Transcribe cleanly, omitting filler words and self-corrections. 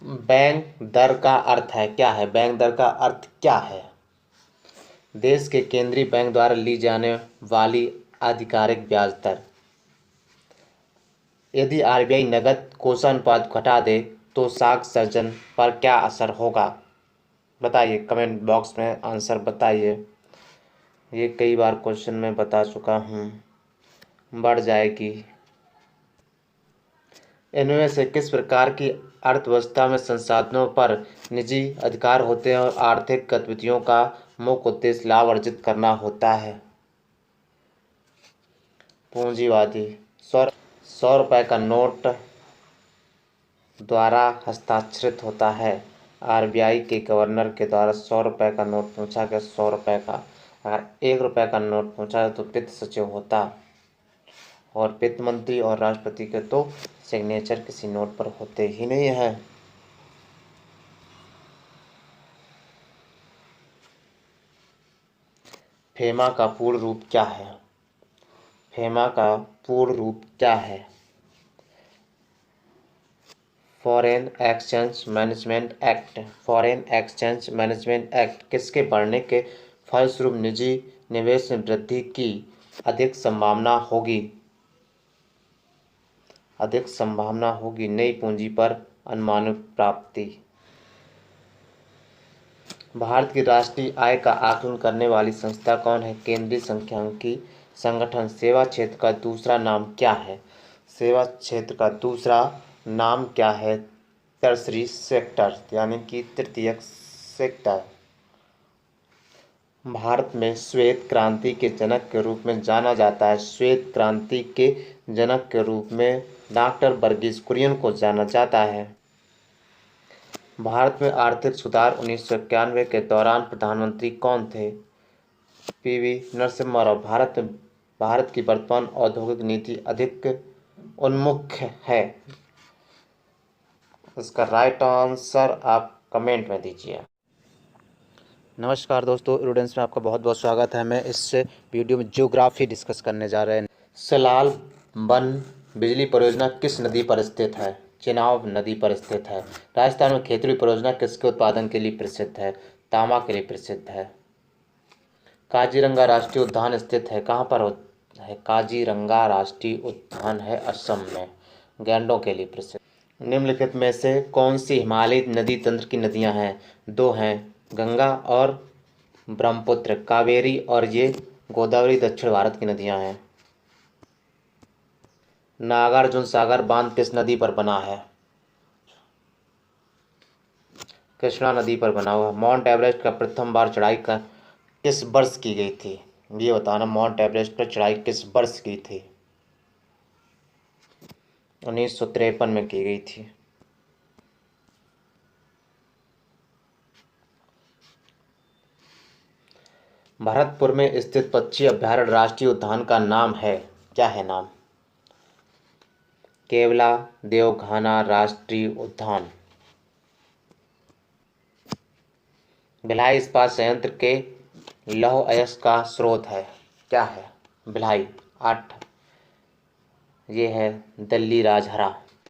Bank दर का अर्थ है क्या है? बैंक दर का अर्थ क्या है? देश के केंद्रीय बैंक द्वारा ली जाने वाली आधिकारिक ब्याज दर। यदि आरबीआई नकद कोषानुपात घटा दे तो साख सर्जन पर क्या असर होगा? बताइए, कमेंट बॉक्स में आंसर बताइए। ये कई बार क्वेश्चन में बता चुका हूँ। बढ़ जाएगी। इनमें से किस प्रकार की अर्थव्यवस्था में संसाधनों पर निजी अधिकार होते हैं और आर्थिक गतिविधियों का मुख्य उद्देश्य लाभ अर्जित करना होता है? पूंजीवादी। 100 रुपये का नोट द्वारा हस्ताक्षरित होता है। आरबीआई के गवर्नर के द्वारा 100 रुपये का नोट पूछा गया, 100 रुपये का। अगर 1 रुपये का नोट पूछा जाए तो वित्त सचिव होता, और वित्त मंत्री और राष्ट्रपति के तो सिग्नेचर किसी नोट पर होते ही नहीं है। फेमा का पूर्ण रूप क्या है? फेमा का पूर्ण रूप क्या है? Foreign exchange management act. Foreign exchange management act किसके बढ़ने के फलस्वरूप निजी निवेश में वृद्धि की अधिक संभावना होगी? अधिक संभावना होगी नई पूंजी पर अनुमानित प्राप्ति। भारत की राष्ट्रीय आय का आकलन करने वाली संस्था कौन है? केंद्रीय सांख्यिकी संगठन। सेवा क्षेत्र का दूसरा नाम क्या है? सेवा क्षेत्र का दूसरा नाम क्या है? टर्शरी सेक्टर, यानी कि तृतीयक सेक्टर। भारत में श्वेत क्रांति के जनक के रूप में जाना जाता है। श्वेत क्रांति के जनक के रूप में डॉक्टर वर्गीज कुरियन को जाना जाता है। भारत में आर्थिक सुधार 1991 के दौरान प्रधानमंत्री कौन थे? पीवी नरसिम्हा राव। भारत की वर्तमान औद्योगिक नीति अधिक उन्मुख है। इसका राइट आंसर आप कमेंट में दीजिए। नमस्कार दोस्तों, एरुडेंस में आपका बहुत बहुत स्वागत है। मैं इस वीडियो में ज्योग्राफी डिस्कस करने जा रहे हैं। सलाल वन बिजली परियोजना किस नदी पर स्थित है? चेनाब नदी पर स्थित है। राजस्थान में खेतड़ी परियोजना किसके उत्पादन के लिए प्रसिद्ध है? तांबा के लिए प्रसिद्ध है। काजीरंगा राष्ट्रीय उद्यान स्थित है कहाँ पर है? काजीरंगा राष्ट्रीय उद्यान है असम में, गैंडों के लिए प्रसिद्ध। निम्नलिखित में से कौन सी हिमालयी नदी तंत्र की नदियां हैं? दो हैं, गंगा और ब्रह्मपुत्र। कावेरी और ये गोदावरी दक्षिण भारत की नदियां हैं। नागार्जुन सागर बांध किस नदी पर बना है? कृष्णा नदी पर बना हुआ। माउंट एवरेस्ट का प्रथम बार चढ़ाई किस वर्ष की गई थी? ये बताना, माउंट एवरेस्ट पर चढ़ाई किस वर्ष की थी? 1953 में की गई थी। भरतपुर में स्थित पक्षी अभयारण्य राष्ट्रीय उद्यान का नाम है, क्या है नाम? केवला देवघाना राष्ट्रीय उद्यान। भिलाई इस्पात संयंत्र के लौह अयस्क का स्रोत है, क्या है? भिलाई 8। ये है दिल्ली राजहरा।